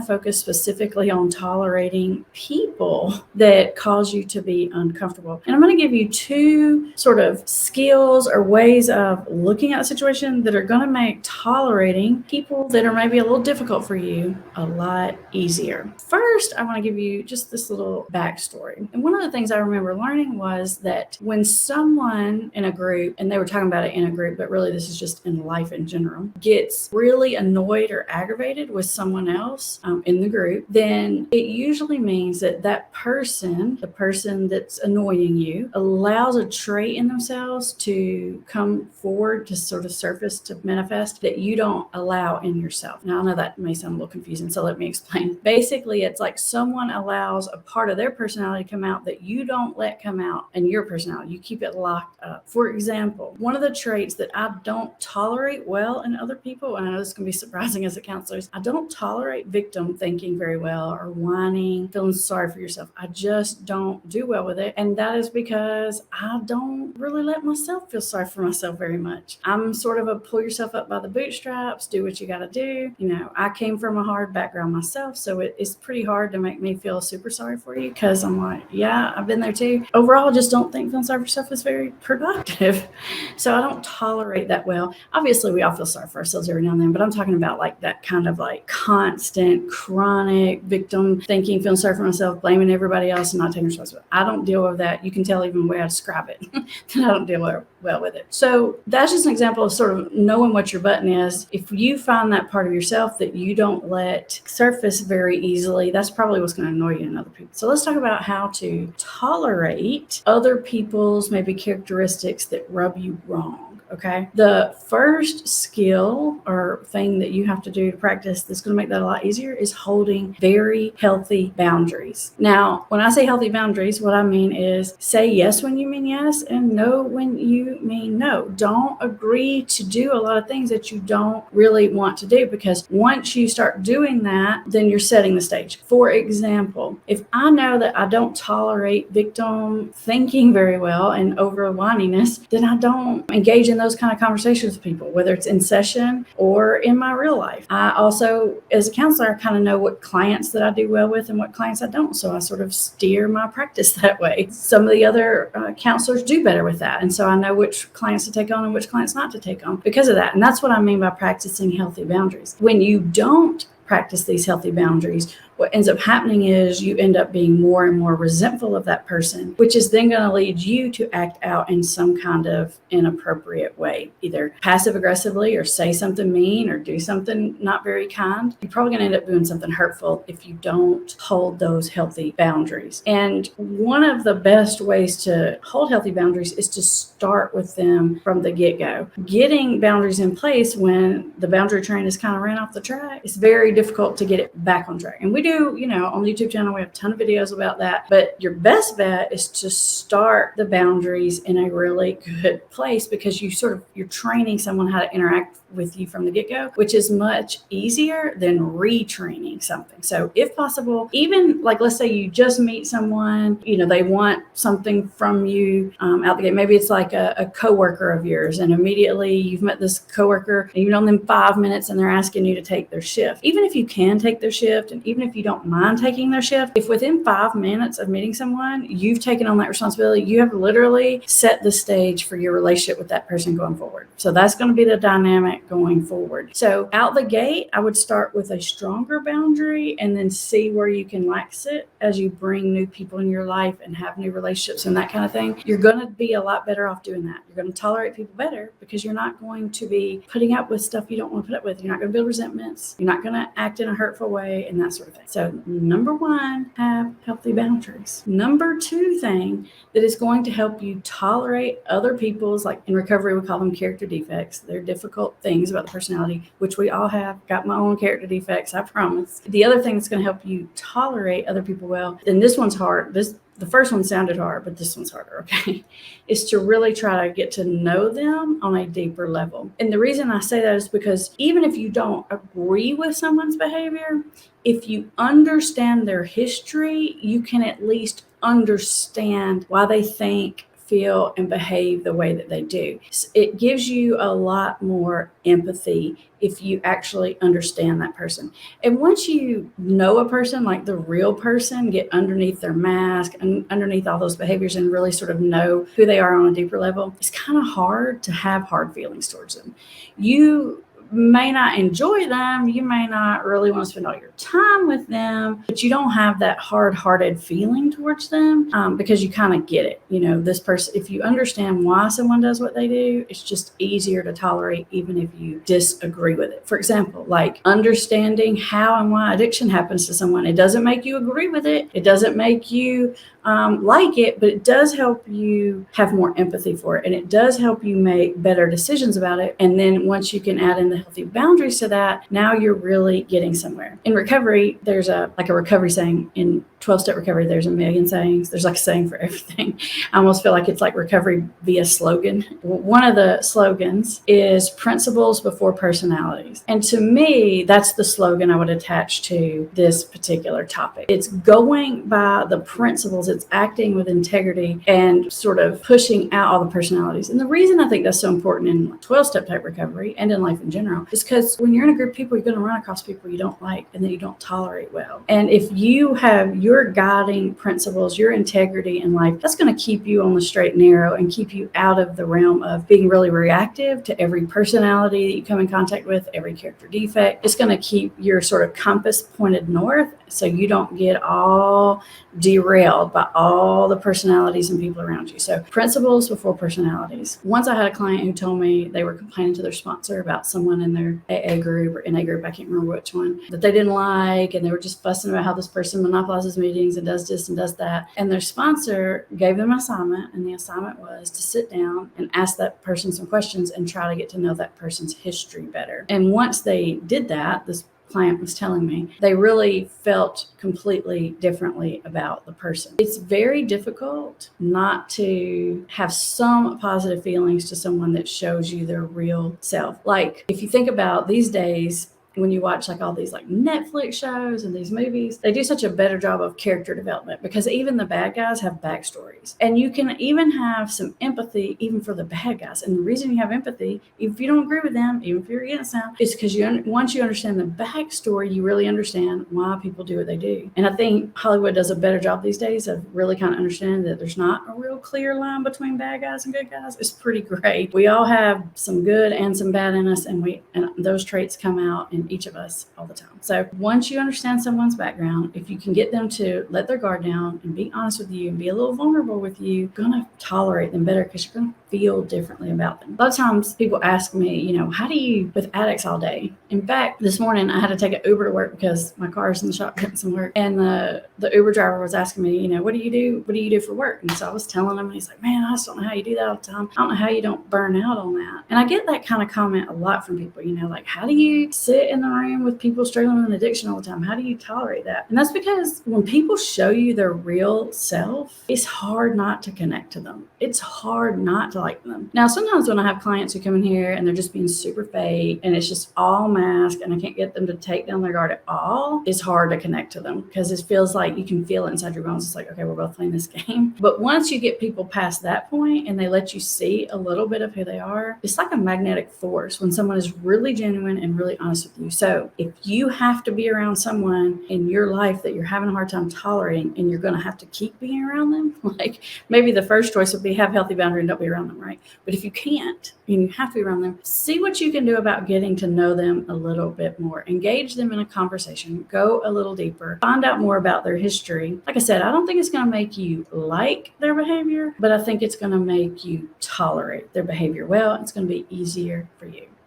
to focus specifically on tolerating people that cause you to be uncomfortable. And I'm going to give you 2 sort of skills or ways of looking at the situation that are going to make tolerating people that are maybe a little difficult for you a lot easier. First, I want to give you just this little backstory. And one of the things I remember learning was that when someone in a group, and they were talking about it in a group, but really this is just in life in general, gets really annoyed or aggravated with someone else in the group, then it usually means that that person, the person that's annoying you, allows a trait in themselves to come forward, to sort of surface, to manifest, that you don't allow in yourself. Now, I know that may sound a little confusing, so let me explain. Basically, it's like someone allows a part of their personality to come out that you don't let come out in your personality. You keep it locked up. For example, one of the traits that I don't tolerate well in other people, and I know this can be surprising as a counselor, is I don't tolerate victim thinking very well, or whining, feeling sorry for yourself. I just don't do well with it. And that is because I don't really let myself feel sorry for myself very much. I'm sort of a pull yourself up by the bootstraps, do what you got to do. I came from a hard background myself, so it's pretty hard to make me feel super sorry for you, because I'm like, yeah, I've been there too. Overall, I just don't think feeling sorry for yourself is very productive. So I don't tolerate that well. Obviously, we all feel sorry for ourselves every now and then, but I'm talking about like that kind of like constant, chronic victim thinking, feeling sorry for myself, blaming everybody else and not taking responsibility. I don't deal with that. You can tell even the way I describe it that I don't deal well with it. So that's just an example of sort of knowing what your button is. If you find that part of yourself that you don't let surface very easily, that's probably what's going to annoy you in other people. So let's talk about how to tolerate other people's maybe characteristics that rub you wrong. Okay. The first skill or thing that you have to do to practice that's going to make that a lot easier is holding very healthy boundaries. Now, when I say healthy boundaries, what I mean is say yes when you mean yes and no when you mean no. Don't agree to do a lot of things that you don't really want to do, because once you start doing that, then you're setting the stage. For example, if I know that I don't tolerate victim thinking very well and over whininess, then I don't engage in those kind of conversations with people, whether it's in session or in my real life. I also, as a counselor, I kind of know what clients that I do well with and what clients I don't. So I sort of steer my practice that way. Some of the other counselors do better with that. And so I know which clients to take on and which clients not to take on because of that. And that's what I mean by practicing healthy boundaries. When you don't practice these healthy boundaries, what ends up happening is you end up being more and more resentful of that person, which is then going to lead you to act out in some kind of inappropriate way, either passive aggressively or say something mean or do something not very kind. You're probably going to end up doing something hurtful if you don't hold those healthy boundaries. And one of the best ways to hold healthy boundaries is to start with them from the get-go. Getting boundaries in place when the boundary train is kind of ran off the track, it's very difficult to get it back on track. And we do, on the YouTube channel, we have a ton of videos about that. But your best bet is to start the boundaries in a really good place, because you're training someone how to interact with you from the get-go, which is much easier than retraining something. So if possible, even like, let's say you just meet someone, they want something from you out the gate. Maybe it's like a coworker of yours, and immediately you've met this coworker and you've known them 5 minutes and they're asking you to take their shift. Even if you can take their shift, and even if you don't mind taking their shift, if within 5 minutes of meeting someone, you've taken on that responsibility, you have literally set the stage for your relationship with that person going forward. So that's going to be the dynamic going forward. So out the gate, I would start with a stronger boundary and then see where you can lax it as you bring new people in your life and have new relationships and that kind of thing. You're going to be a lot better off doing that. You're going to tolerate people better because you're not going to be putting up with stuff you don't want to put up with. You're not going to build resentments. You're not going to act in a hurtful way and that sort of thing. So number 1, have healthy boundaries. Number 2 thing that is going to help you tolerate other people's, like in recovery, we call them character defects. They're difficult things about the personality, which we all have. Got my own character defects, I promise. The other thing that's going to help you tolerate other people well, and this one's hard. The first one sounded hard, but this one's harder, okay, is to really try to get to know them on a deeper level. And the reason I say that is because even if you don't agree with someone's behavior, if you understand their history, you can at least understand why they think, feel and behave the way that they do. It gives you a lot more empathy if you actually understand that person. And once you know a person, like the real person, get underneath their mask and underneath all those behaviors and really sort of know who they are on a deeper level, it's kind of hard to have hard feelings towards them. You may not enjoy them, you may not really want to spend all your time with them, but you don't have that hard-hearted feeling towards them, because you kind of get it. This person, if you understand why someone does what they do, it's just easier to tolerate even if you disagree with it. For example, like understanding how and why addiction happens to someone. It doesn't make you agree with it. It doesn't make you like it, but it does help you have more empathy for it, and it does help you make better decisions about it. And then once you can add in the healthy boundaries to that, now you're really getting somewhere. In recovery, there's a recovery saying. In 12-step recovery, there's a million sayings. There's like a saying for everything. I almost feel like it's like recovery via slogan. One of the slogans is principles before personalities. And to me, that's the slogan I would attach to this particular topic. It's going by the principles. It's acting with integrity and sort of pushing out all the personalities. And the reason I think that's so important in 12-step type recovery and in life in general is because when you're in a group of people, you're going to run across people you don't like and that you don't tolerate well. And if you have your guiding principles, your integrity in life, that's going to keep you on the straight and narrow and keep you out of the realm of being really reactive to every personality that you come in contact with, every character defect. It's going to keep your sort of compass pointed north so you don't get all derailed by all the personalities and people around you. So principles before personalities. Once I had a client who told me they were complaining to their sponsor about someone in their AA group or NA group, I can't remember which one, that they didn't like, and they were just fussing about how this person monopolizes meetings and does this and does that. And their sponsor gave them an assignment, and the assignment was to sit down and ask that person some questions and try to get to know that person's history better. And once they did that, this client was telling me, they really felt completely differently about the person. It's very difficult not to have some positive feelings to someone that shows you their real self. Like if you think about these days, when you watch like all these like Netflix shows and these movies, they do such a better job of character development because even the bad guys have backstories. And you can even have some empathy even for the bad guys. And the reason you have empathy, if you don't agree with them, even if you're against them, is because once you understand the backstory, you really understand why people do what they do. And I think Hollywood does a better job these days of really kind of understanding that there's not a real clear line between bad guys and good guys. It's pretty great. We all have some good and some bad in us, and those traits come out in each of us all the time. So once you understand someone's background, if you can get them to let their guard down and be honest with you and be a little vulnerable with you, you're going to tolerate them better because you're going to feel differently about them. A lot of times people ask me, how do you with addicts all day? In fact, this morning I had to take an Uber to work because my car's in the shop getting some work. And the Uber driver was asking me, what do you do? What do you do for work? And so I was telling him, and he's like, man, I just don't know how you do that all the time. I don't know how you don't burn out on that. And I get that kind of comment a lot from people, like, how do you sit in the room with people struggling with an addiction all the time? How do you tolerate that? And that's because when people show you their real self, it's hard not to connect to them. It's hard not to like them. Now, sometimes when I have clients who come in here and they're just being super fake and it's just all mask and I can't get them to take down their guard at all, it's hard to connect to them because it feels like you can feel it inside your bones. It's like, okay, we're both playing this game. But once you get people past that point and they let you see a little bit of who they are, it's like a magnetic force when someone is really genuine and really honest with you. So if you have to be around someone in your life that you're having a hard time tolerating and you're going to have to keep being around them, like maybe the first choice would be have healthy boundary and don't be around them, right? But if you can't and you have to be around them, see what you can do about getting to know them a little bit more. Engage them in a conversation. Go a little deeper. Find out more about their history. Like I said, I don't think it's going to make you like their behavior, but I think it's going to make you tolerate their behavior well. It's going to be easier for you.